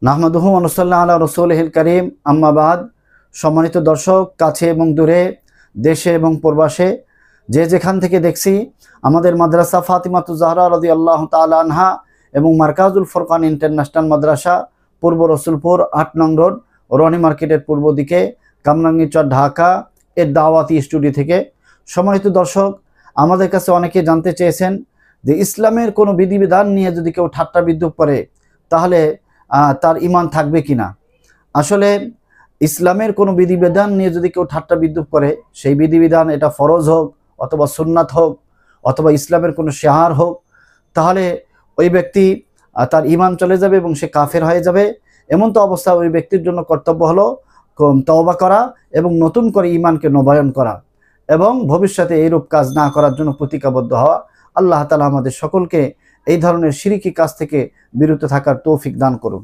নাহমাদুহু ওয়া নুসাল্লি আলা রাসূলিহিল কারীম, আম্মা বাদ। সম্মানিত দর্শক, কাছে এবং দূরে, দেশে এবং প্রবাসে যে যেখান থেকে দেখছি, আমাদের মাদ্রাসা ফাতিমাতুজ জাহরা রাদিয়াল্লাহু তাআলা আনহা এবং মারকাজুল ফুরকান ইন্টারন্যাশনাল মাদ্রাসা, পূর্ব রসুলপুর ৮ নং রোড, রনি মার্কেটের পূর্ব দিকে, কামরাঙ্গীরচর, ঢাকা এর দাওয়াতি স্টুডিও থেকে। সম্মানিত দর্শক, আমাদের কাছে অনেকে জানতে চেয়েছেন যে ইসলামের কোনো বিধিবিধান নিয়ে যদি কেউ ঠাট্টা বিদ্রূপ করে তাহলে তার ঈমান থাকবে কিনা। আসলে ইসলামের কোনো বিধিবিধান নিয়ে যদি কেউ ঠাট্টা বিদ্রূপ করে, সেই বিধিবিধান এটা ফরজ হোক অথবা সুন্নাত হোক অথবা ইসলামের কোনো শিয়ার হোক, তাহলে ওই ব্যক্তি তার ঈমান চলে যাবে এবং সে কাফের হয়ে যাবে। এমন তো অবস্থা ওই ব্যক্তির জন্য কর্তব্য হলো তওবা করা এবং নতুন করে ঈমানকে নবায়ন করা এবং ভবিষ্যতে এইরূপ কাজ না করার জন্য প্রতিজ্ঞাবদ্ধ হওয়া। আল্লাহ তাআলা আমাদের সকলকে এই ধরনের শিরকি কাজ থেকে বিরত থাকার তৌফিক দান করুন।